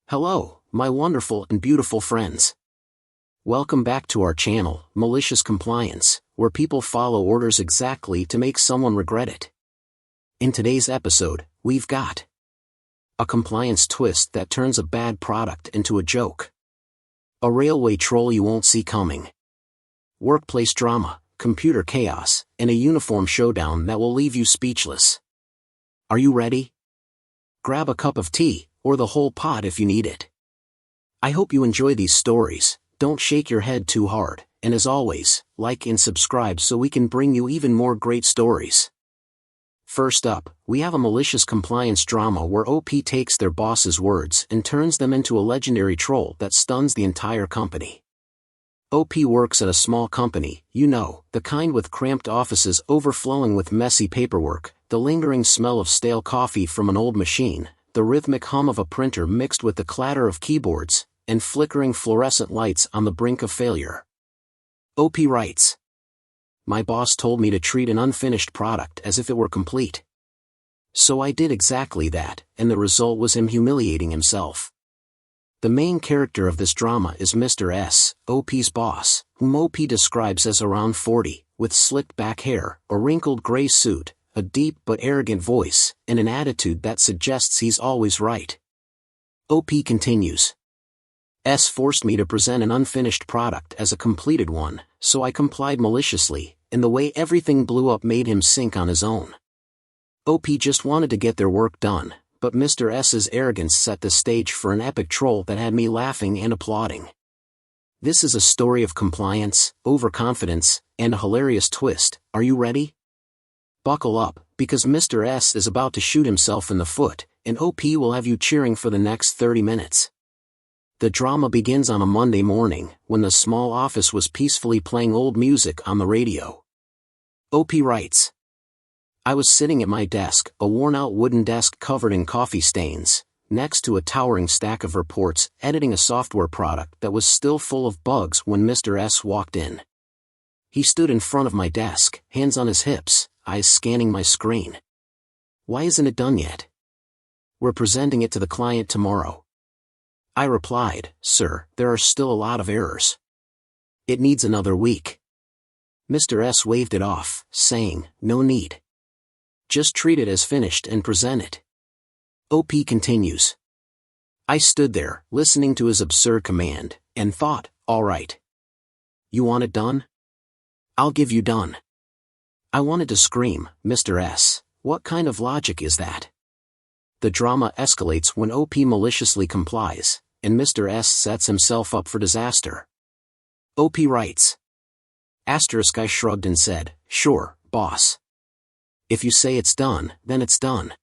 Hello, my wonderful and beautiful friends. Welcome back to our channel, Malicious Compliance, where people follow orders exactly to make someone regret it. In today's episode, we've got a compliance twist that turns a bad product into a joke, a railway troll you won't see coming, workplace drama, computer chaos, and a uniform showdown that will leave you speechless. Are you ready? Grab a cup of tea, or the whole pot if you need it. I hope you enjoy these stories. Don't shake your head too hard, and as always, like and subscribe so we can bring you even more great stories. First up, we have a malicious compliance drama where OP takes their boss's words and turns them into a legendary troll that stuns the entire company. OP works at a small company, the kind with cramped offices overflowing with messy paperwork, the lingering smell of stale coffee from an old machine, the rhythmic hum of a printer mixed with the clatter of keyboards, and flickering fluorescent lights on the brink of failure. OP writes, "My boss told me to treat an unfinished product as if it were complete. So I did exactly that, and the result was him humiliating himself." The main character of this drama is Mr. S, OP's boss, whom OP describes as around 40, with slicked back hair, a wrinkled gray suit, a deep but arrogant voice, and an attitude that suggests he's always right. OP continues, "S forced me to present an unfinished product as a completed one, so I complied maliciously, and the way everything blew up made him sink on his own. OP just wanted to get their work done, but Mr. S's arrogance set the stage for an epic troll that had me laughing and applauding." This is a story of compliance, overconfidence, and a hilarious twist. Are you ready? Buckle up, because Mr. S is about to shoot himself in the foot, and OP will have you cheering for the next 30 minutes. The drama begins on a Monday morning, when the small office was peacefully playing old music on the radio. OP writes, "I was sitting at my desk, a worn-out wooden desk covered in coffee stains, next to a towering stack of reports, editing a software product that was still full of bugs when Mr. S walked in. He stood in front of my desk, hands on his hips, eyes scanning my screen. 'Why isn't it done yet?' 'We're presenting it to the client tomorrow.' I replied, 'Sir, there are still a lot of errors. It needs another week.' Mr. S waved it off, saying, 'No need. Just treat it as finished and present it.' OP continues, "I stood there, listening to his absurd command, and thought, all right. You want it done? I'll give you done." I wanted to scream, "Mr. S, what kind of logic is that?" The drama escalates when OP maliciously complies, and Mr. S sets himself up for disaster. OP writes, "I shrugged and said, 'Sure, boss. If you say it's done, then it's done.'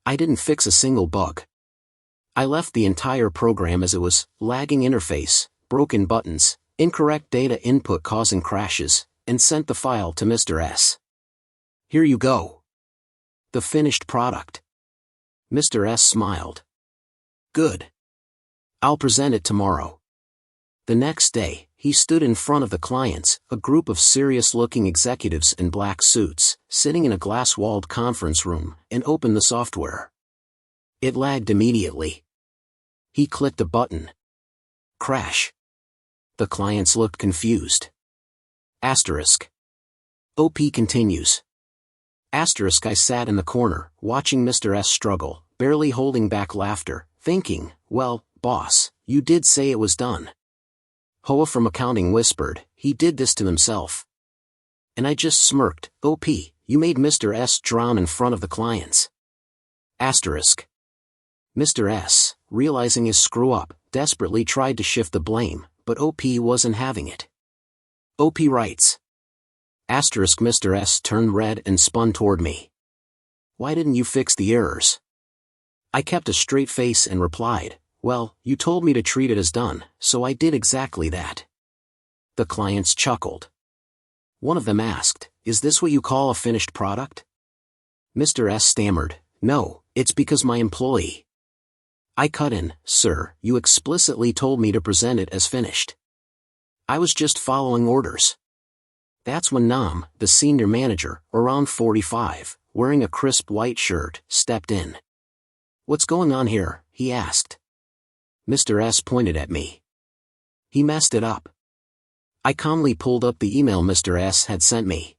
I didn't fix a single bug. I left the entire program as it was, lagging interface, broken buttons, incorrect data input causing crashes, and sent the file to Mr. S. Here you go. The finished product." Mr. S smiled. "Good. I'll present it tomorrow." The next day, he stood in front of the clients, a group of serious-looking executives in black suits, sitting in a glass-walled conference room, and opened the software. It lagged immediately. He clicked a button. Crash. The clients looked confused. OP continues, "I sat in the corner, watching Mr. S struggle, barely holding back laughter, thinking, well, boss, you did say it was done." Hoa from accounting whispered, "He did this to himself." And I just smirked, "OP, you made Mr. S drown in front of the clients." Mr. S, realizing his screw-up, desperately tried to shift the blame, but OP wasn't having it. OP writes, Mr. S turned red and spun toward me. 'Why didn't you fix the errors?' I kept a straight face and replied, 'Well, you told me to treat it as done, so I did exactly that.' The clients chuckled. One of them asked, 'Is this what you call a finished product?' Mr. S stammered, 'No, it's because my employee.' I cut in, 'Sir, you explicitly told me to present it as finished. I was just following orders.' That's when Nam, the senior manager, around 45, wearing a crisp white shirt, stepped in. "What's going on here?" he asked. Mr. S pointed at me. He messed it up. I calmly pulled up the email Mr. S had sent me.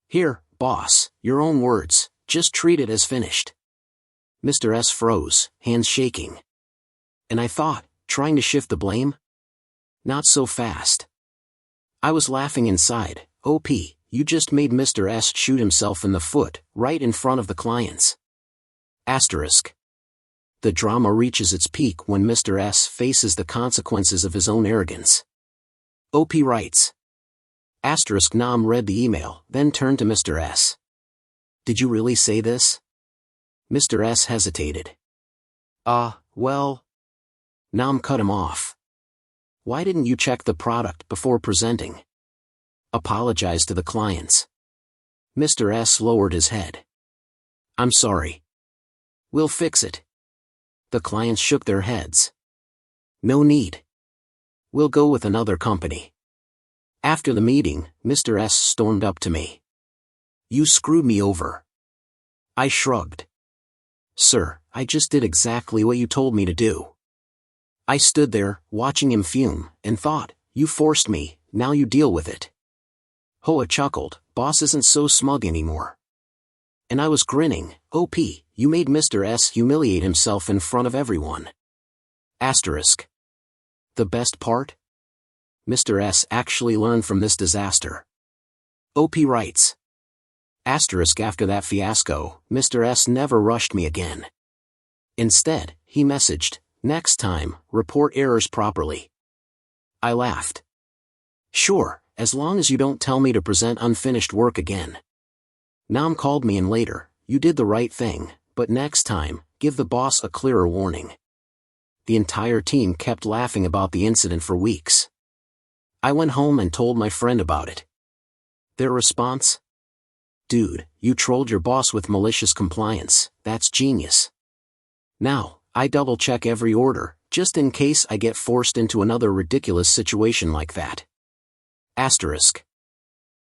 Here, boss, your own words, just treat it as finished. Mr. S froze, hands shaking. And I thought, trying to shift the blame? Not so fast. I was laughing inside. OP, you just made Mr. S shoot himself in the foot, right in front of the clients. Asterisk. The drama reaches its peak when Mr. S faces the consequences of his own arrogance. OP writes. Asterisk. Nam read the email, then turned to Mr. S. Did you really say this? Mr. S hesitated. Well. Nam cut him off. Why didn't you check the product before presenting? Apologize to the clients. Mr. S lowered his head. I'm sorry. We'll fix it. The clients shook their heads. No need. We'll go with another company. After the meeting, Mr. S stormed up to me. You screwed me over. I shrugged. Sir, I just did exactly what you told me to do. I stood there, watching him fume, and thought, you forced me, now you deal with it. Hoa chuckled, boss isn't so smug anymore. And I was grinning, OP, you made Mr. S humiliate himself in front of everyone. Asterisk. The best part? Mr. S actually learned from this disaster. OP writes. Asterisk. After that fiasco, Mr. S never rushed me again. Instead, he messaged, next time, report errors properly. I laughed. Sure, as long as you don't tell me to present unfinished work again. Nam called me in later, you did the right thing, but next time, give the boss a clearer warning. The entire team kept laughing about the incident for weeks. I went home and told my friend about it. Their response? Dude, you trolled your boss with malicious compliance, that's genius. Now, I double-check every order, just in case I get forced into another ridiculous situation like that. Asterisk.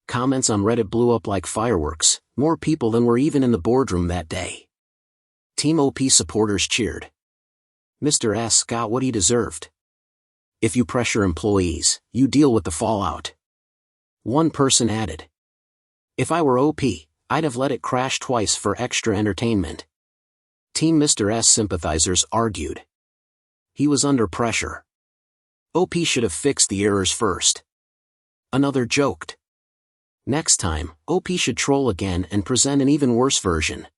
Comments on Reddit blew up like fireworks, more people than were even in the boardroom that day. Team OP supporters cheered. Mr. S got what he deserved. If you pressure employees, you deal with the fallout. One person added. If I were OP, I'd have let it crash twice for extra entertainment. Team Mr. S sympathizers argued. He was under pressure. OP should have fixed the errors first. Another joked. Next time, OP should troll again and present an even worse version.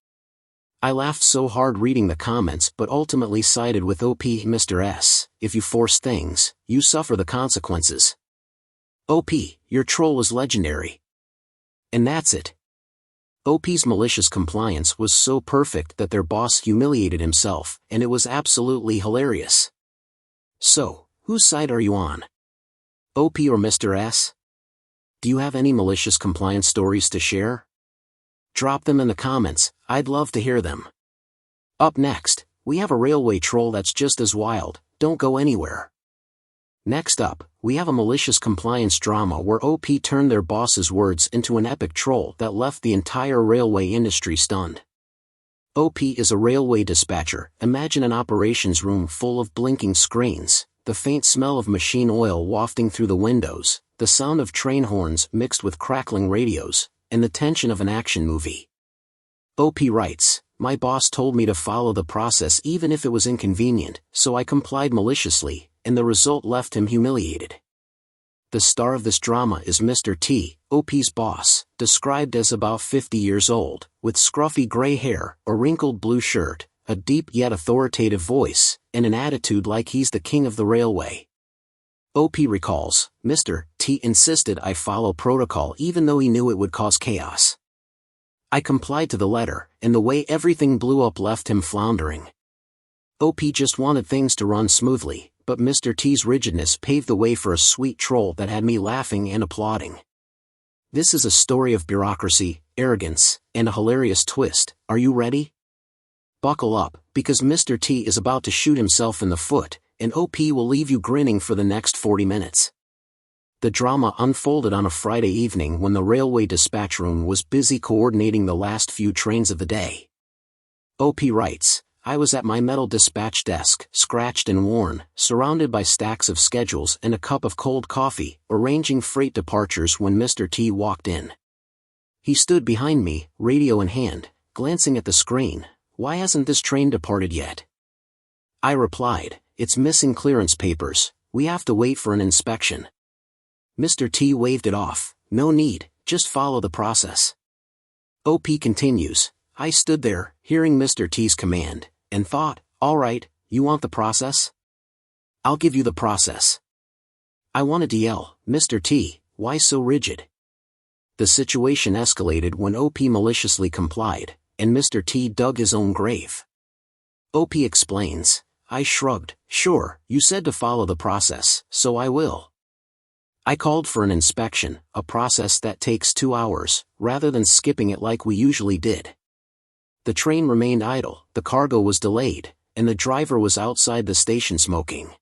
I laughed so hard reading the comments but ultimately sided with OP. Mr. S, if you force things, you suffer the consequences. OP, your troll was legendary. And that's it. OP's malicious compliance was so perfect that their boss humiliated himself, and it was absolutely hilarious. So, whose side are you on? OP or Mr. S? Do you have any malicious compliance stories to share? Drop them in the comments, I'd love to hear them. Up next, we have a railway troll that's just as wild, don't go anywhere. Next up, we have a malicious compliance drama where OP turned their boss's words into an epic troll that left the entire railway industry stunned. OP is a railway dispatcher. Imagine an operations room full of blinking screens, the faint smell of machine oil wafting through the windows, the sound of train horns mixed with crackling radios, and the tension of an action movie. OP writes, my boss told me to follow the process even if it was inconvenient, so I complied maliciously, and the result left him humiliated. The star of this drama is Mr. T, OP's boss, described as about 50 years old, with scruffy gray hair, a wrinkled blue shirt, a deep yet authoritative voice, and an attitude like he's the king of the railway. OP recalls, Mr. T insisted I follow protocol even though he knew it would cause chaos. I complied to the letter, and the way everything blew up left him floundering. OP just wanted things to run smoothly, but Mr. T's rigidness paved the way for a sweet troll that had me laughing and applauding. This is a story of bureaucracy, arrogance, and a hilarious twist. Are you ready? Buckle up, because Mr. T is about to shoot himself in the foot, and OP will leave you grinning for the next 40 minutes. The drama unfolded on a Friday evening when the railway dispatch room was busy coordinating the last few trains of the day. OP writes, I was at my metal dispatch desk, scratched and worn, surrounded by stacks of schedules and a cup of cold coffee, arranging freight departures when Mr. T walked in. He stood behind me, radio in hand, glancing at the screen. "Why hasn't this train departed yet?" I replied, "It's missing clearance papers, we have to wait for an inspection." Mr. T waved it off. "No need, just follow the process." OP continues, "I stood there, hearing Mr. T's command, and thought, all right, you want the process? I'll give you the process." I wanted to yell, "Mr. T, why so rigid?" The situation escalated when OP maliciously complied, and Mr. T dug his own grave. OP explains, "I shrugged, sure, you said to follow the process, so I will." I called for an inspection, a process that takes 2 hours, rather than skipping it like we usually did. The train remained idle, the cargo was delayed, and the driver was outside the station smoking.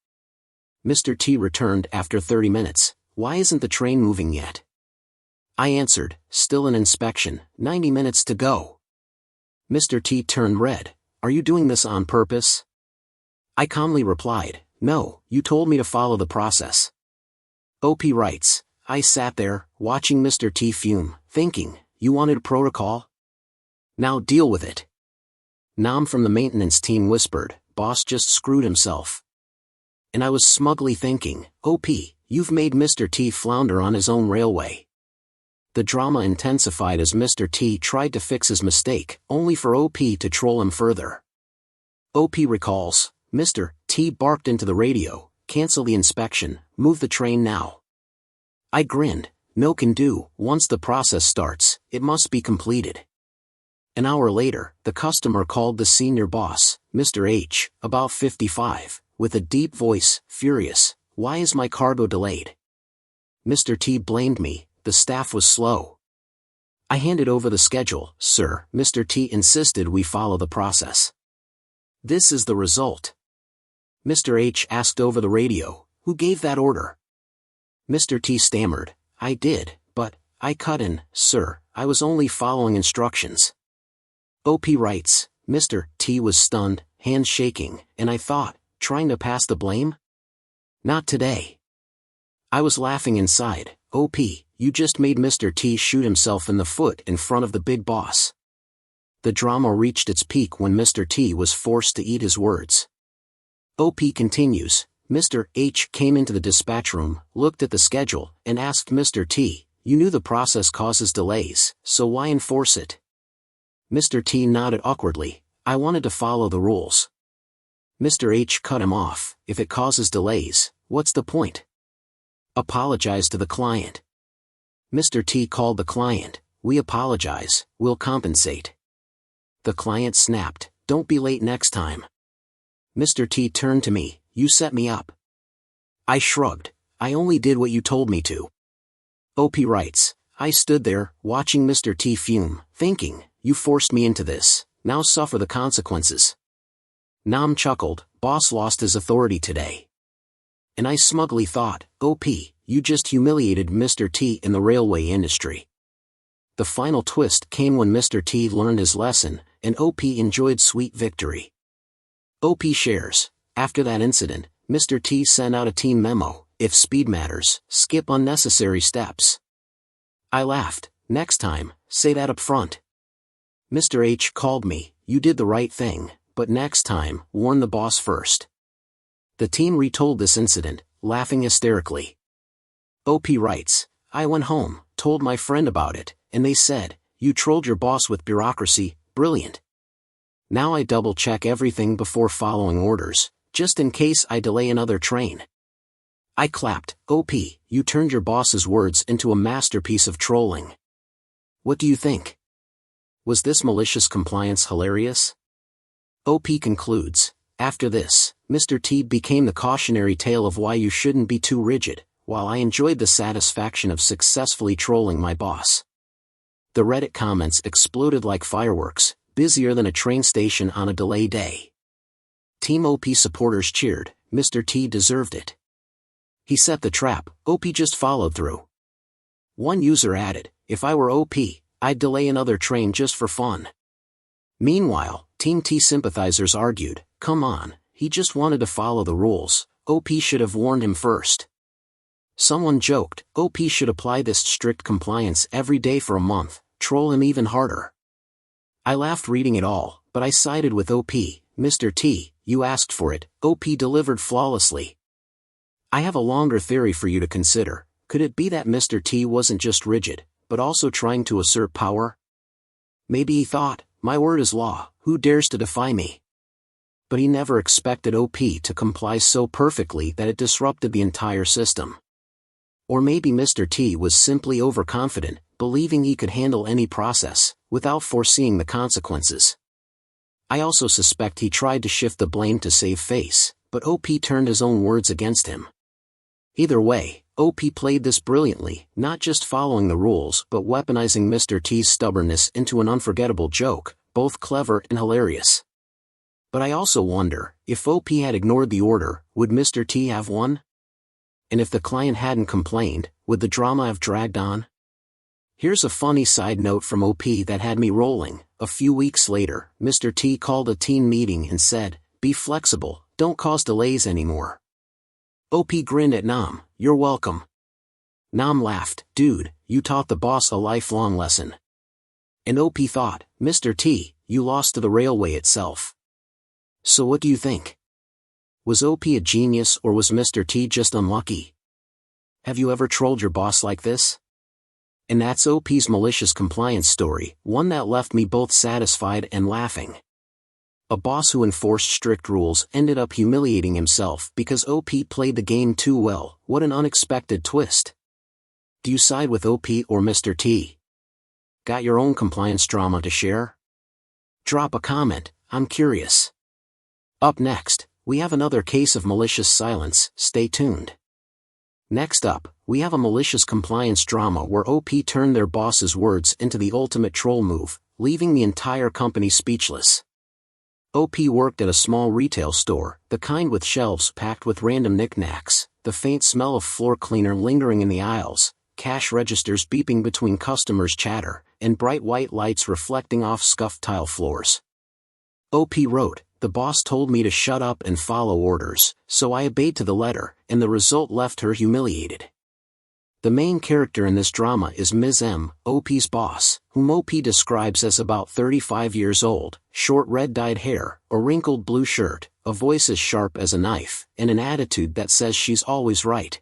Mr. T returned after 30 minutes, "Why isn't the train moving yet?" I answered, "Still an inspection, 90 minutes to go." Mr. T turned red, "Are you doing this on purpose?" I calmly replied, "No, you told me to follow the process." OP writes, "I sat there, watching Mr. T fume, thinking, you wanted protocol? Now deal with it." Nam from the maintenance team whispered, "Boss just screwed himself." And I was smugly thinking, OP, you've made Mr. T flounder on his own railway. The drama intensified as Mr. T tried to fix his mistake, only for OP to troll him further. OP recalls, "Mr. T barked into the radio, 'Cancel the inspection, move the train now.' I grinned, 'No can do, once the process starts, it must be completed.' An hour later, the customer called the senior boss, Mr. H, about 55, with a deep voice, furious, 'Why is my cargo delayed?' Mr. T blamed me, the staff was slow. I handed over the schedule, 'Sir, Mr. T insisted we follow the process. This is the result.' Mr. H asked over the radio, 'Who gave that order?' Mr. T stammered, 'I did, but,' I cut in, 'Sir, I was only following instructions.' OP writes, Mr. T was stunned, hands shaking, and I thought, trying to pass the blame? Not today. I was laughing inside, OP, you just made Mr. T shoot himself in the foot in front of the big boss. The drama reached its peak when Mr. T was forced to eat his words. OP continues, Mr. H came into the dispatch room, looked at the schedule, and asked Mr. T, you knew the process causes delays, so why enforce it? Mr. T nodded awkwardly, I wanted to follow the rules. Mr. H cut him off, if it causes delays, what's the point? Apologize to the client. Mr. T called the client, we apologize, we'll compensate. The client snapped, don't be late next time. Mr. T turned to me, you set me up. I shrugged, I only did what you told me to. OP writes, I stood there, watching Mr. T fume, thinking, you forced me into this, now suffer the consequences. Nam chuckled, boss lost his authority today. And I smugly thought, OP, you just humiliated Mr. T in the railway industry. The final twist came when Mr. T learned his lesson, and OP enjoyed sweet victory. OP shares, after that incident, Mr. T sent out a team memo, if speed matters, skip unnecessary steps. I laughed, next time, say that up front. Mr. H called me, you did the right thing, but next time, warn the boss first. The team retold this incident, laughing hysterically. OP writes, I went home, told my friend about it, and they said, you trolled your boss with bureaucracy, brilliant. Now I double-check everything before following orders, just in case I delay another train. I clapped, OP, you turned your boss's words into a masterpiece of trolling. What do you think? Was this malicious compliance hilarious? OP concludes, after this, Mr. T became the cautionary tale of why you shouldn't be too rigid, while I enjoyed the satisfaction of successfully trolling my boss. The Reddit comments exploded like fireworks, busier than a train station on a delay day. Team OP supporters cheered, Mr. T deserved it. He set the trap, OP just followed through. One user added, if I were OP, I'd delay another train just for fun. Meanwhile, Team T sympathizers argued, come on, he just wanted to follow the rules, OP should have warned him first. Someone joked, OP should apply this strict compliance every day for a month, troll him even harder. I laughed reading it all, but I sided with OP, Mr. T, you asked for it, OP delivered flawlessly. I have a longer theory for you to consider. Could it be that Mr. T wasn't just rigid, but also trying to assert power? Maybe he thought, my word is law, who dares to defy me? But he never expected OP to comply so perfectly that it disrupted the entire system. Or maybe Mr. T was simply overconfident, believing he could handle any process, without foreseeing the consequences. I also suspect he tried to shift the blame to save face, but OP turned his own words against him. Either way, OP played this brilliantly, not just following the rules but weaponizing Mr. T's stubbornness into an unforgettable joke, both clever and hilarious. But I also wonder, if OP had ignored the order, would Mr. T have won? And if the client hadn't complained, would the drama have dragged on? Here's a funny side note from OP that had me rolling. A few weeks later, Mr. T called a team meeting and said, be flexible, don't cause delays anymore. OP grinned at Nam, you're welcome. Nam laughed, dude, you taught the boss a lifelong lesson. And OP thought, Mr. T, you lost to the railway itself. So what do you think? Was OP a genius or was Mr. T just unlucky? Have you ever trolled your boss like this? And that's OP's malicious compliance story, one that left me both satisfied and laughing. A boss who enforced strict rules ended up humiliating himself because OP played the game too well. What an unexpected twist. Do you side with OP or Mr. T? Got your own compliance drama to share? Drop a comment, I'm curious. Up next, we have another case of malicious silence, stay tuned. Next up, we have a malicious compliance drama where OP turned their boss's words into the ultimate troll move, leaving the entire company speechless. OP worked at a small retail store, the kind with shelves packed with random knickknacks, the faint smell of floor cleaner lingering in the aisles, cash registers beeping between customers' chatter, and bright white lights reflecting off scuffed tile floors. OP wrote, the boss told me to shut up and follow orders, so I obeyed to the letter, and the result left her humiliated. The main character in this drama is Ms. M, OP's boss, whom OP describes as about 35 years old, short red-dyed hair, a wrinkled blue shirt, a voice as sharp as a knife, and an attitude that says she's always right.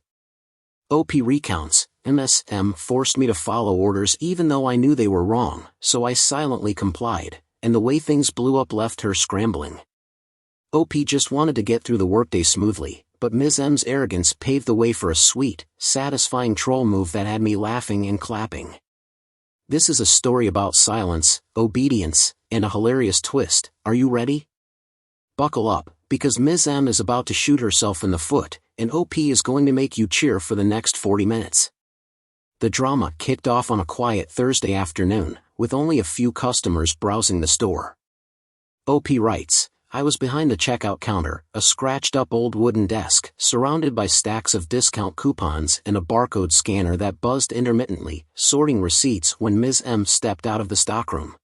OP recounts, Ms. M forced me to follow orders even though I knew they were wrong, so I silently complied, and the way things blew up left her scrambling. OP just wanted to get through the workday smoothly, but Ms. M's arrogance paved the way for a sweet, satisfying troll move that had me laughing and clapping. This is a story about silence, obedience, and a hilarious twist. Are you ready? Buckle up, because Ms. M is about to shoot herself in the foot, and OP is going to make you cheer for the next 40 minutes. The drama kicked off on a quiet Thursday afternoon, with only a few customers browsing the store. OP writes, I was behind the checkout counter, a scratched-up old wooden desk, surrounded by stacks of discount coupons and a barcode scanner that buzzed intermittently, sorting receipts when Ms. M stepped out of the stockroom.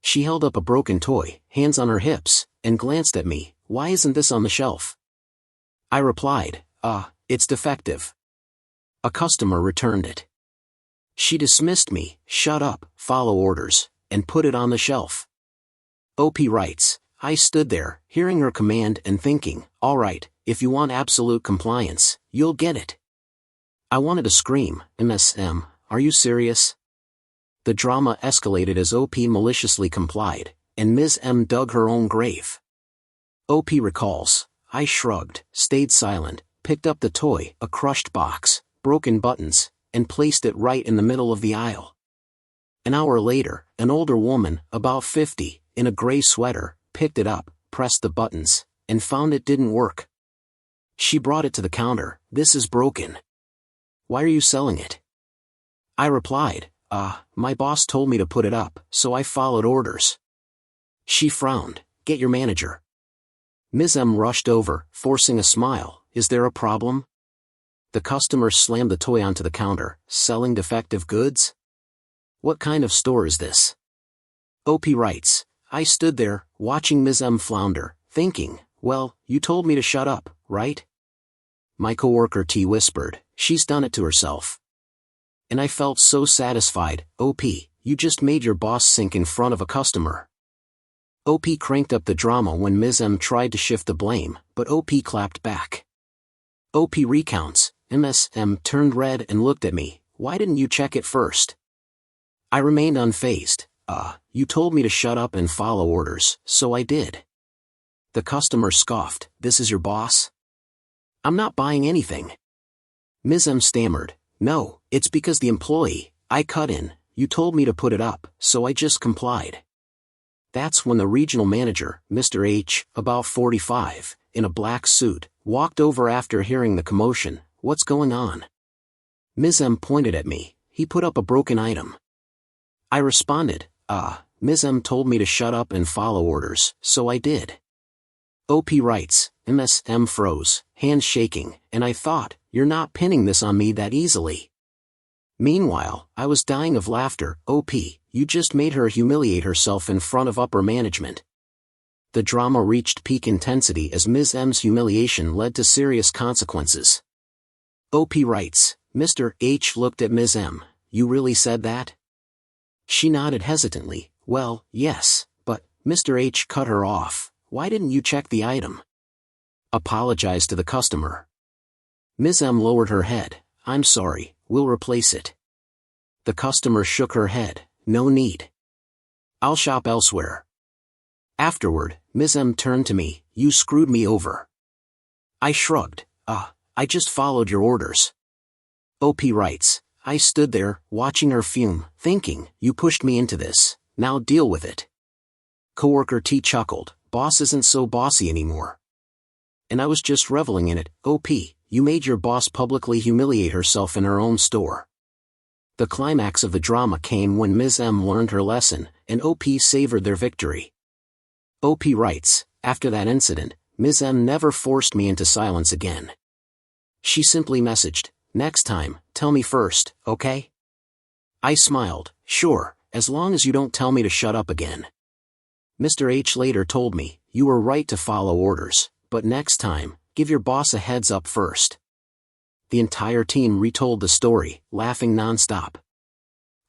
She held up a broken toy, hands on her hips, and glanced at me, why isn't this on the shelf? I replied, it's defective. A customer returned it. She dismissed me, shut up, follow orders, and put it on the shelf. OP writes, I stood there, hearing her command and thinking, all right, if you want absolute compliance, you'll get it. I wanted to scream, Ms. M, are you serious? The drama escalated as OP maliciously complied, and Ms. M dug her own grave. OP recalls, I shrugged, stayed silent, picked up the toy, a crushed box, broken buttons, and placed it right in the middle of the aisle. An hour later, an older woman, about 50, in a gray sweater, picked it up, pressed the buttons, and found it didn't work. She brought it to the counter, this is broken. Why are you selling it? I replied, my boss told me to put it up, so I followed orders. She frowned, get your manager. Ms. M rushed over, forcing a smile, is there a problem? The customer slammed the toy onto the counter, selling defective goods? What kind of store is this? OP writes, I stood there, watching Ms. M flounder, thinking, well, you told me to shut up, right? My coworker T whispered, she's done it to herself. And I felt so satisfied. OP, you just made your boss sink in front of a customer. OP cranked up the drama when Ms. M tried to shift the blame, but OP clapped back. OP recounts, Ms. M turned red and looked at me, why didn't you check it first? I remained unfazed. You told me to shut up and follow orders, so I did. The customer scoffed, this is your boss? I'm not buying anything. Ms. M stammered, no, it's because the employee, I cut in, you told me to put it up, so I just complied. That's when the regional manager, Mr. H, about 45, in a black suit, walked over after hearing the commotion. What's going on? Ms. M pointed at me, he put up a broken item. I responded, Ms. M told me to shut up and follow orders, so I did. OP writes, Ms. M froze, hands shaking, and I thought, you're not pinning this on me that easily. Meanwhile, I was dying of laughter. OP, you just made her humiliate herself in front of upper management. The drama reached peak intensity as Ms. M's humiliation led to serious consequences. OP writes, Mr. H looked at Ms. M, you really said that? She nodded hesitantly, well, yes, but, Mr. H cut her off, why didn't you check the item? Apologize to the customer. Ms. M lowered her head, I'm sorry, we'll replace it. The customer shook her head, no need. I'll shop elsewhere. Afterward, Ms. M turned to me, you screwed me over. I shrugged, I just followed your orders. OP writes, I stood there, watching her fume, thinking, you pushed me into this, now deal with it. Coworker T chuckled, boss isn't so bossy anymore. And I was just reveling in it. OP, you made your boss publicly humiliate herself in her own store. The climax of the drama came when Ms. M learned her lesson, and OP savored their victory. OP writes, after that incident, Ms. M never forced me into silence again. She simply messaged, next time, tell me first, okay? I smiled, sure, as long as you don't tell me to shut up again. Mr. H later told me, you were right to follow orders, but next time, give your boss a heads up first. The entire team retold the story, laughing nonstop.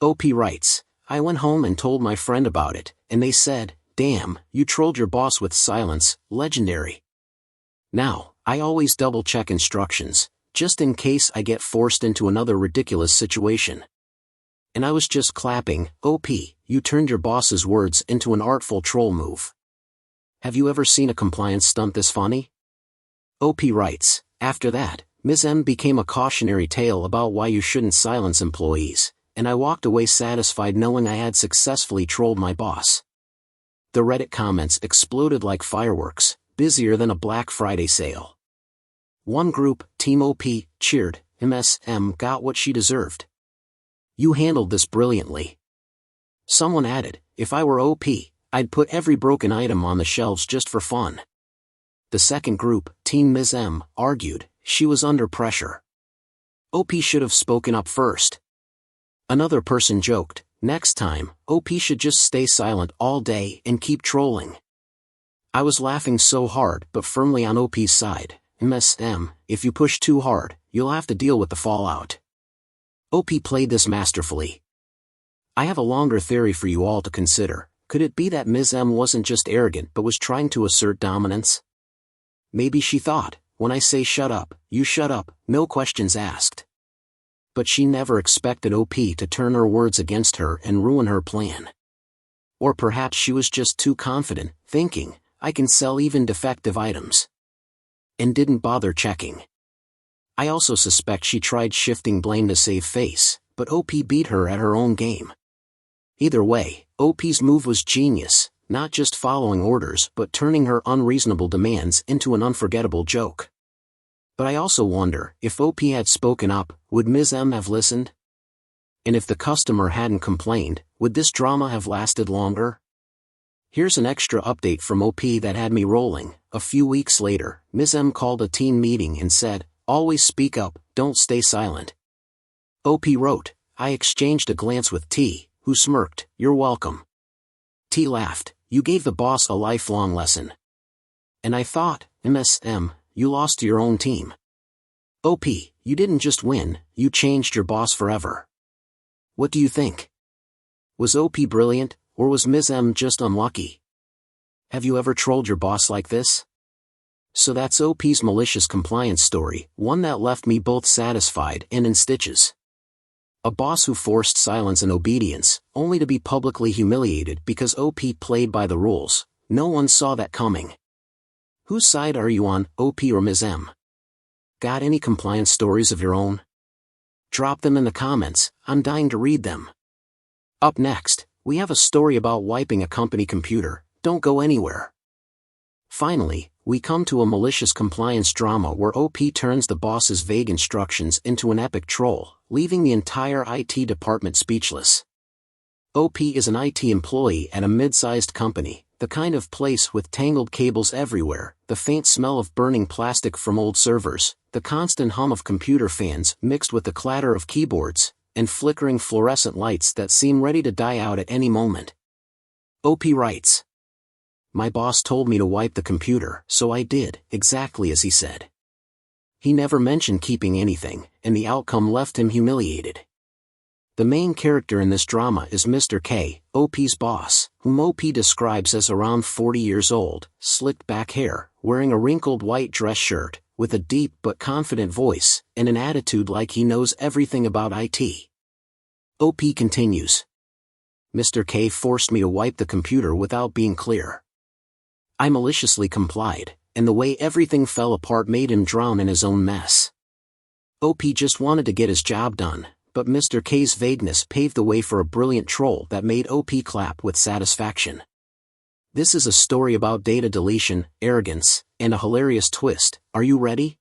OP writes, I went home and told my friend about it, and they said, damn, you trolled your boss with silence, legendary. Now, I always double-check instructions, just in case I get forced into another ridiculous situation. And I was just clapping, OP, you turned your boss's words into an artful troll move. Have you ever seen a compliance stunt this funny? OP writes, after that, Ms. M became a cautionary tale about why you shouldn't silence employees, and I walked away satisfied knowing I had successfully trolled my boss. The Reddit comments exploded like fireworks, busier than a Black Friday sale. One group, Team OP, cheered, Ms. M got what she deserved. You handled this brilliantly. Someone added, if I were OP, I'd put every broken item on the shelves just for fun. The second group, Team Ms. M, argued, she was under pressure. OP should have spoken up first. Another person joked, next time, OP should just stay silent all day and keep trolling. I was laughing so hard but firmly on OP's side. Ms. M, if you push too hard, you'll have to deal with the fallout. OP played this masterfully. I have a longer theory for you all to consider. Could it be that Ms. M wasn't just arrogant but was trying to assert dominance? Maybe she thought, when I say shut up, you shut up, no questions asked. But she never expected OP to turn her words against her and ruin her plan. Or perhaps she was just too confident, thinking, I can sell even defective items. And didn't bother checking. I also suspect she tried shifting blame to save face, but OP beat her at her own game. Either way, OP's move was genius, not just following orders but turning her unreasonable demands into an unforgettable joke. But I also wonder, if OP had spoken up, would Ms. M have listened? And if the customer hadn't complained, would this drama have lasted longer? Here's an extra update from OP that had me rolling. A few weeks later, Ms. M called a team meeting and said, always speak up, don't stay silent. OP wrote, I exchanged a glance with T, who smirked, you're welcome. T laughed, you gave the boss a lifelong lesson. And I thought, MSM, you lost to your own team. OP, you didn't just win, you changed your boss forever. What do you think? Was OP brilliant, or was Ms. M just unlucky? Have you ever trolled your boss like this? So that's OP's malicious compliance story, one that left me both satisfied and in stitches. A boss who forced silence and obedience, only to be publicly humiliated because OP played by the rules. No one saw that coming. Whose side are you on, OP or Ms. M? Got any compliance stories of your own? Drop them in the comments, I'm dying to read them. Up next, we have a story about wiping a company computer. Don't go anywhere. Finally, we come to a malicious compliance drama where OP turns the boss's vague instructions into an epic troll, leaving the entire IT department speechless. OP is an IT employee at a mid-sized company, the kind of place with tangled cables everywhere, the faint smell of burning plastic from old servers, the constant hum of computer fans mixed with the clatter of keyboards, and flickering fluorescent lights that seem ready to die out at any moment. OP writes, "My boss told me to wipe the computer, so I did, exactly as he said. He never mentioned keeping anything, and the outcome left him humiliated." The main character in this drama is Mr. K, OP's boss, whom OP describes as around 40 years old, slicked back hair, wearing a wrinkled white dress shirt, with a deep but confident voice, and an attitude like he knows everything about IT. OP continues, "Mr. K forced me to wipe the computer without being clear. I maliciously complied, and the way everything fell apart made him drown in his own mess. OP just wanted to get his job done, but Mr. K's vagueness paved the way for a brilliant troll that made OP clap with satisfaction. This is a story about data deletion, arrogance, and a hilarious twist. Are you ready?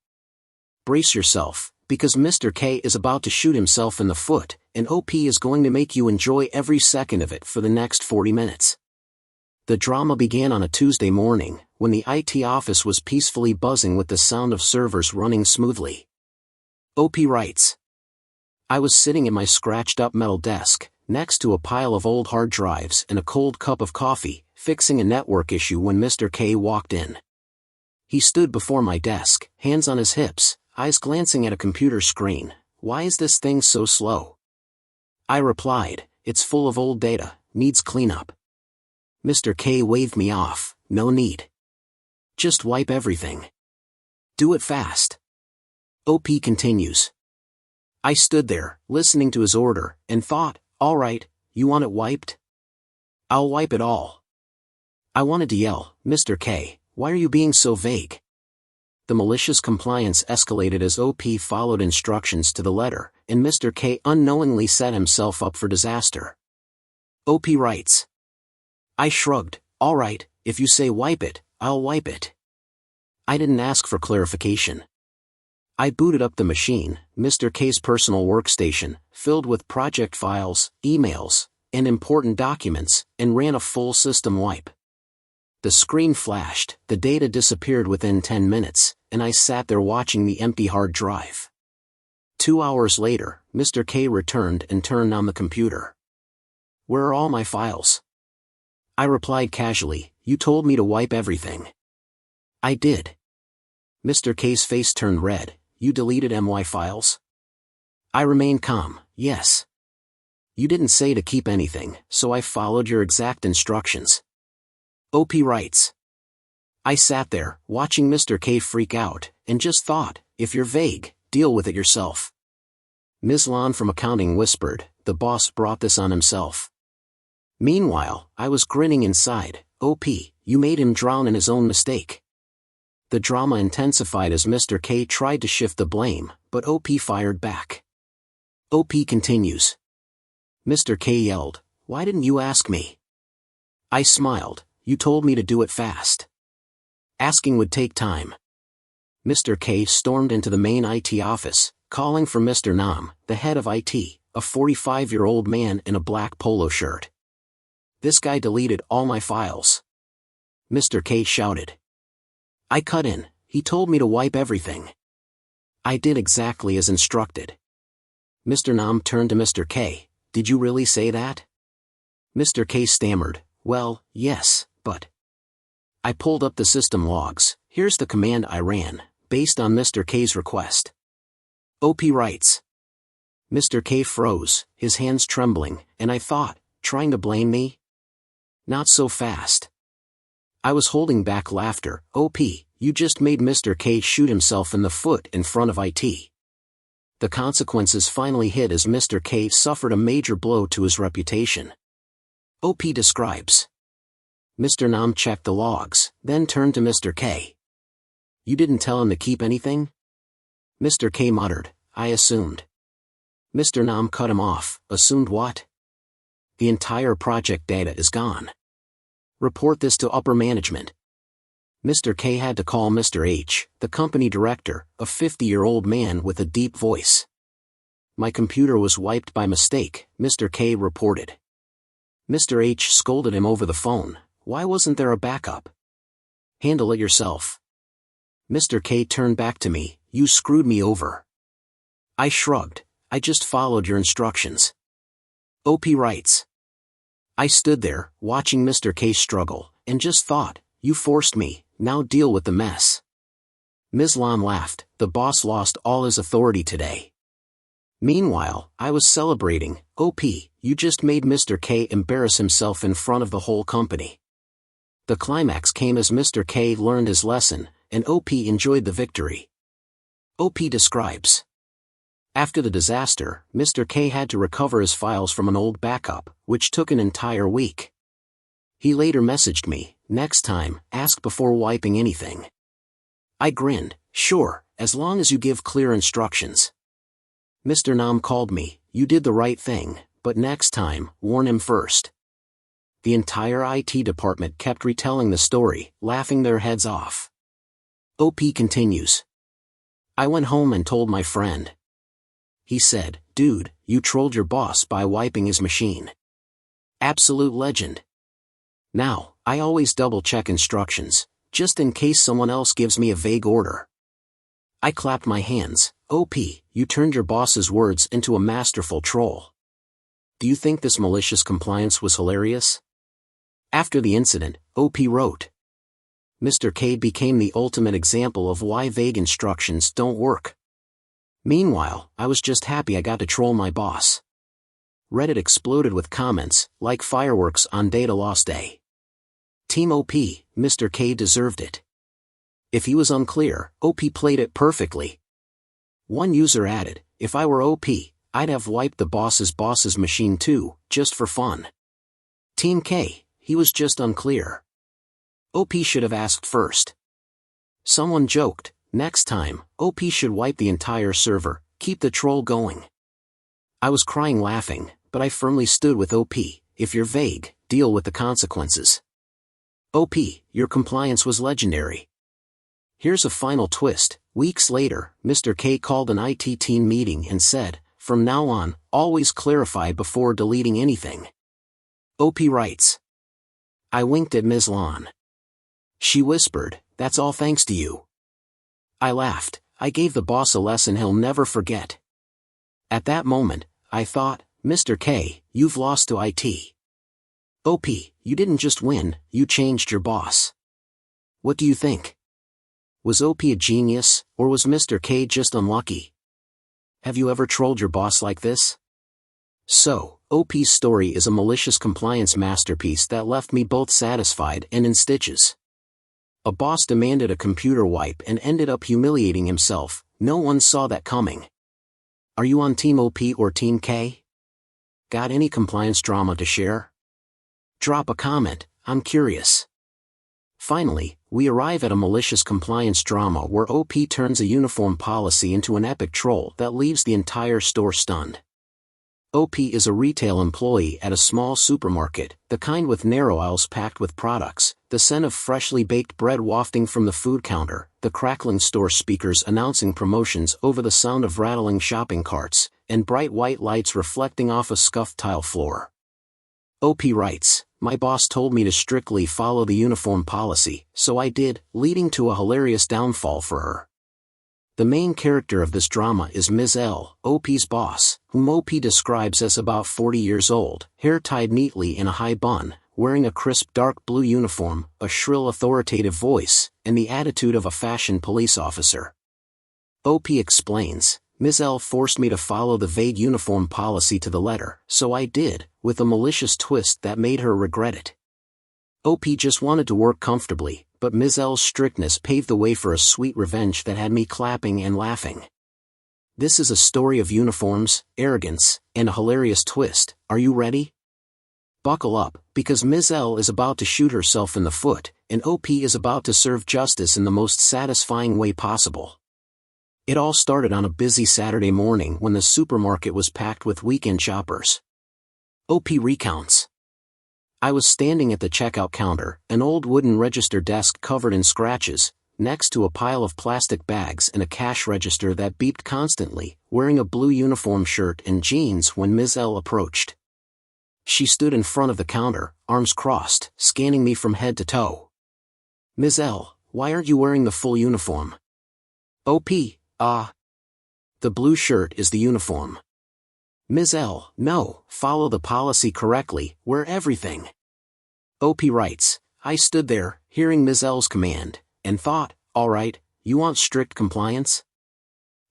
Brace yourself, because Mr. K is about to shoot himself in the foot, and OP is going to make you enjoy every second of it for the next 40 minutes. The drama began on a Tuesday morning, when the IT office was peacefully buzzing with the sound of servers running smoothly. OP writes, "I was sitting at my scratched-up metal desk, next to a pile of old hard drives and a cold cup of coffee, fixing a network issue when Mr. K walked in. He stood before my desk, hands on his hips, eyes glancing at a computer screen. 'Why is this thing so slow?' I replied, 'It's full of old data, needs cleanup.' Mr. K waved me off. 'No need. Just wipe everything. Do it fast.' OP continues, I stood there, listening to his order, and thought, all right, you want it wiped? I'll wipe it all. I wanted to yell, Mr. K, why are you being so vague? The malicious compliance escalated as OP followed instructions to the letter, and Mr. K unknowingly set himself up for disaster. OP writes, I shrugged, all right, if you say wipe it, I'll wipe it. I didn't ask for clarification. I booted up the machine, Mr. K's personal workstation, filled with project files, emails, and important documents, and ran a full system wipe. The screen flashed, the data disappeared within 10 minutes, and I sat there watching the empty hard drive. 2 hours later, Mr. K returned and turned on the computer. Where are all my files? I replied casually, you told me to wipe everything. I did. Mr. K's face turned red, you deleted my files? I remained calm, yes. You didn't say to keep anything, so I followed your exact instructions. OP writes, I sat there, watching Mr. K freak out, and just thought, if you're vague, deal with it yourself. Ms. Lon from accounting whispered, the boss brought this on himself. Meanwhile, I was grinning inside, OP, you made him drown in his own mistake. The drama intensified as Mr. K tried to shift the blame, but OP fired back. OP continues. Mr. K yelled, why didn't you ask me? I smiled, you told me to do it fast. Asking would take time. Mr. K stormed into the main IT office, calling for Mr. Nam, the head of IT, a 45-year-old man in a black polo shirt. This guy deleted all my files. Mr. K shouted. I cut in, he told me to wipe everything. I did exactly as instructed. Mr. Nam turned to Mr. K, did you really say that? Mr. K stammered, well, yes, but... I pulled up the system logs. Here's the command I ran, based on Mr. K's request. OP writes. Mr. K froze, his hands trembling, and I thought, trying to blame me? Not so fast. I was holding back laughter. OP, you just made Mr. K shoot himself in the foot in front of IT. The consequences finally hit as Mr. K suffered a major blow to his reputation. OP describes. Mr. Nam checked the logs, then turned to Mr. K. You didn't tell him to keep anything? Mr. K muttered, I assumed. Mr. Nam cut him off. Assumed what? The entire project data is gone. Report this to upper management. Mr. K had to call Mr. H, the company director, a 50-year-old man with a deep voice. My computer was wiped by mistake, Mr. K reported. Mr. H scolded him over the phone. Why wasn't there a backup? Handle it yourself. Mr. K turned back to me. You screwed me over. I shrugged. I just followed your instructions. OP writes. I stood there, watching Mr. K struggle, and just thought, you forced me, now deal with the mess. Ms. Lam laughed. The boss lost all his authority today. Meanwhile, I was celebrating. OP, you just made Mr. K embarrass himself in front of the whole company. The climax came as Mr. K learned his lesson, and OP enjoyed the victory. OP describes. After the disaster, Mr. K had to recover his files from an old backup, which took an entire week. He later messaged me, next time, ask before wiping anything. I grinned, sure, as long as you give clear instructions. Mr. Nam called me, you did the right thing, but next time, warn him first. The entire IT department kept retelling the story, laughing their heads off. OP continues. I went home and told my friend. He said, dude, you trolled your boss by wiping his machine. Absolute legend. Now, I always double-check instructions, just in case someone else gives me a vague order. I clapped my hands. OP, you turned your boss's words into a masterful troll. Do you think this malicious compliance was hilarious? After the incident, OP wrote. Mr. K became the ultimate example of why vague instructions don't work. Meanwhile, I was just happy I got to troll my boss. Reddit exploded with comments, like fireworks on data loss day. Team OP, Mr. K deserved it. If he was unclear, OP played it perfectly. One user added, if I were OP, I'd have wiped the boss's machine too, just for fun. Team K, he was just unclear. OP should have asked first. Someone joked, next time, OP should wipe the entire server, keep the troll going. I was crying laughing, but I firmly stood with OP, if you're vague, deal with the consequences. OP, your compliance was legendary. Here's a final twist. Weeks later, Mr. K called an IT team meeting and said, from now on, always clarify before deleting anything. OP writes. I winked at Ms. Lan. She whispered, that's all thanks to you. I laughed. I gave the boss a lesson he'll never forget. At that moment, I thought, Mr. K, you've lost to IT. OP, you didn't just win, you changed your boss. What do you think? Was OP a genius, or was Mr. K just unlucky? Have you ever trolled your boss like this? So, OP's story is a malicious compliance masterpiece that left me both satisfied and in stitches. A boss demanded a computer wipe and ended up humiliating himself. No one saw that coming. Are you on Team OP or Team K? Got any compliance drama to share? Drop a comment, I'm curious. Finally, we arrive at a malicious compliance drama where OP turns a uniform policy into an epic troll that leaves the entire store stunned. OP is a retail employee at a small supermarket, the kind with narrow aisles packed with products, the scent of freshly baked bread wafting from the food counter, the crackling store speakers announcing promotions over the sound of rattling shopping carts, and bright white lights reflecting off a scuffed tile floor. OP writes, my boss told me to strictly follow the uniform policy, so I did, leading to a hilarious downfall for her. The main character of this drama is Ms. L, OP's boss, whom OP describes as about 40 years old, hair tied neatly in a high bun, wearing a crisp dark blue uniform, a shrill authoritative voice, and the attitude of a fashion police officer. OP explains, Ms. L forced me to follow the vague uniform policy to the letter, so I did, with a malicious twist that made her regret it. OP just wanted to work comfortably, but Ms. L's strictness paved the way for a sweet revenge that had me clapping and laughing. This is a story of uniforms, arrogance, and a hilarious twist. Are you ready? Buckle up, because Ms. L is about to shoot herself in the foot, and OP is about to serve justice in the most satisfying way possible. It all started on a busy Saturday morning when the supermarket was packed with weekend shoppers. OP recounts. I was standing at the checkout counter, an old wooden register desk covered in scratches, next to a pile of plastic bags and a cash register that beeped constantly, wearing a blue uniform shirt and jeans when Ms. L approached. She stood in front of the counter, arms crossed, scanning me from head to toe. Ms. L, why aren't you wearing the full uniform? OP, the blue shirt is the uniform. Ms. L, no, follow the policy correctly, wear everything. OP writes, I stood there, hearing Ms. L's command, and thought, alright, you want strict compliance?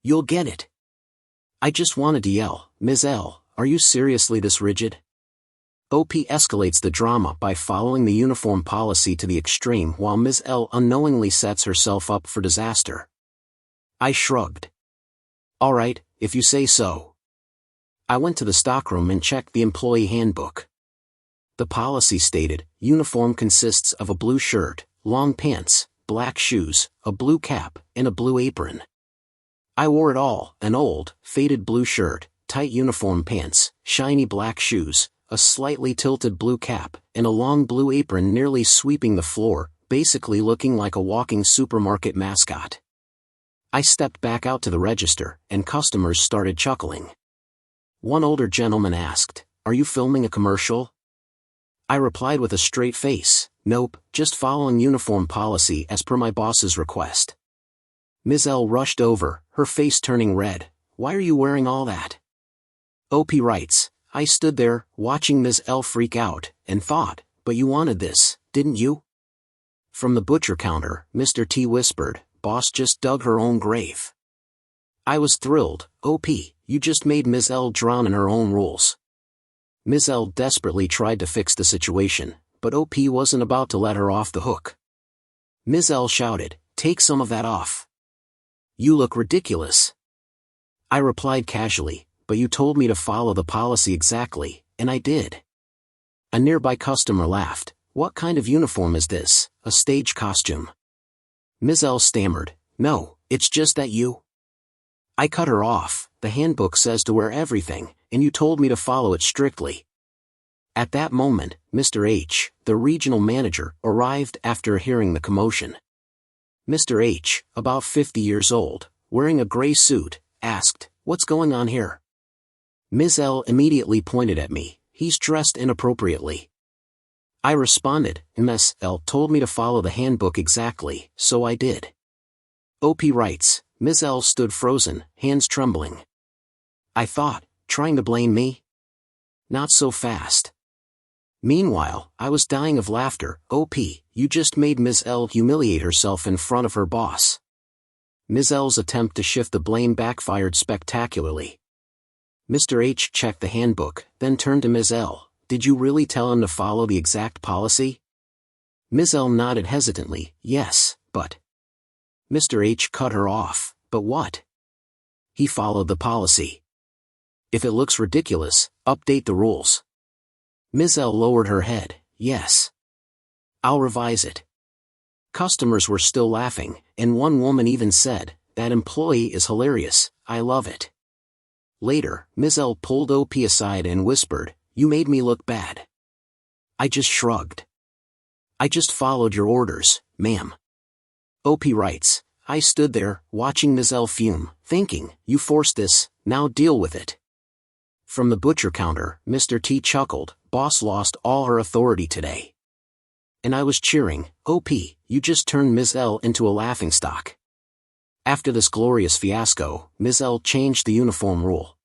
You'll get it. I just wanted to yell, Ms. L, are you seriously this rigid? OP escalates the drama by following the uniform policy to the extreme while Ms. L unknowingly sets herself up for disaster. I shrugged. Alright, if you say so. I went to the stockroom and checked the employee handbook. The policy stated, uniform consists of a blue shirt, long pants, black shoes, a blue cap, and a blue apron. I wore it all, an old, faded blue shirt, tight uniform pants, shiny black shoes, a slightly tilted blue cap, and a long blue apron nearly sweeping the floor, basically looking like a walking supermarket mascot. I stepped back out to the register, and customers started chuckling. One older gentleman asked, are you filming a commercial? I replied with a straight face, nope, just following uniform policy as per my boss's request. Ms. L rushed over, her face turning red. Why are you wearing all that? OP writes, I stood there, watching Ms. L freak out, and thought, but you wanted this, didn't you? From the butcher counter, Mr. T whispered, boss just dug her own grave. I was thrilled, OP, you just made Ms. L drown in her own rules. Ms. L desperately tried to fix the situation, but OP wasn't about to let her off the hook. Ms. L shouted, take some of that off. You look ridiculous. I replied casually, but you told me to follow the policy exactly, and I did. A nearby customer laughed, what kind of uniform is this, a stage costume? Ms. L stammered, no, it's just that you. I cut her off, the handbook says to wear everything, and you told me to follow it strictly. At that moment, Mr. H, the regional manager, arrived after hearing the commotion. Mr. H, about 50 years old, wearing a gray suit, asked, what's going on here? Ms. L immediately pointed at me, he's dressed inappropriately. I responded, Ms. L told me to follow the handbook exactly, so I did. OP writes, Ms. L stood frozen, hands trembling. I thought, trying to blame me? Not so fast. Meanwhile, I was dying of laughter. OP, you just made Ms. L humiliate herself in front of her boss. Ms. L's attempt to shift the blame backfired spectacularly. Mr. H checked the handbook, then turned to Ms. L. Did you really tell him to follow the exact policy? Ms. L nodded hesitantly, yes, but... Mr. H cut her off, but what? He followed the policy. If it looks ridiculous, update the rules. Ms. L lowered her head, yes. I'll revise it. Customers were still laughing, and one woman even said, that employee is hilarious, I love it. Later, Ms. L pulled OP aside and whispered, you made me look bad. I just shrugged. I just followed your orders, ma'am. OP writes, I stood there, watching Ms. L fume, thinking, you forced this, now deal with it. From the butcher counter, Mr. T chuckled, boss lost all her authority today. And I was cheering, OP, you just turned Ms. L into a laughingstock. After this glorious fiasco, Ms. L changed the uniform rule.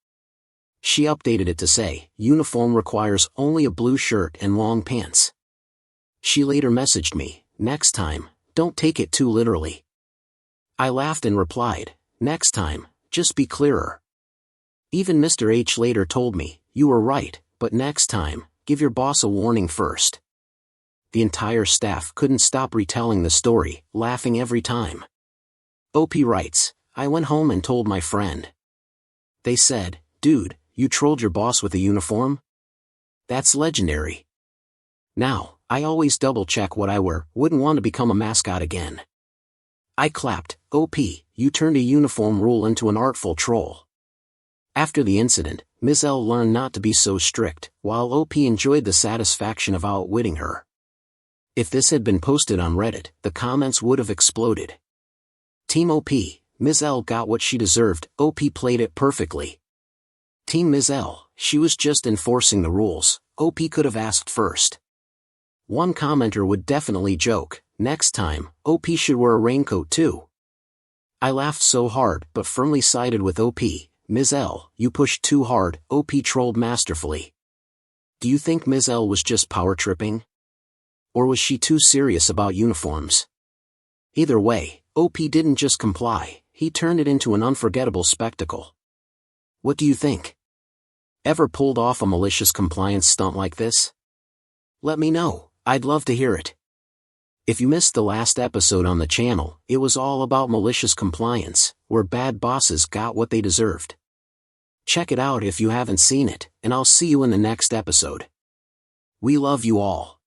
She updated it to say, uniform requires only a blue shirt and long pants. She later messaged me, "Next time, don't take it too literally." I laughed and replied, "Next time, just be clearer." Even Mr. H later told me, "You were right, but next time, give your boss a warning first." The entire staff couldn't stop retelling the story, laughing every time. OP writes, "I went home and told my friend. They said, 'Dude, you trolled your boss with a uniform? That's legendary.' Now, I always double-check what I wear, wouldn't want to become a mascot again." I clapped, "OP, you turned a uniform rule into an artful troll." After the incident, Ms. L learned not to be so strict, while OP enjoyed the satisfaction of outwitting her. If this had been posted on Reddit, the comments would have exploded. Team OP, Ms. L got what she deserved, OP played it perfectly. Team Ms. L, she was just enforcing the rules, OP could have asked first. One commenter would definitely joke, "Next time, OP should wear a raincoat too." I laughed so hard but firmly sided with OP, "Ms. L, you pushed too hard," OP trolled masterfully. Do you think Ms. L was just power tripping? Or was she too serious about uniforms? Either way, OP didn't just comply, he turned it into an unforgettable spectacle. What do you think? Ever pulled off a malicious compliance stunt like this? Let me know, I'd love to hear it. If you missed the last episode on the channel, it was all about malicious compliance, where bad bosses got what they deserved. Check it out if you haven't seen it, and I'll see you in the next episode. We love you all.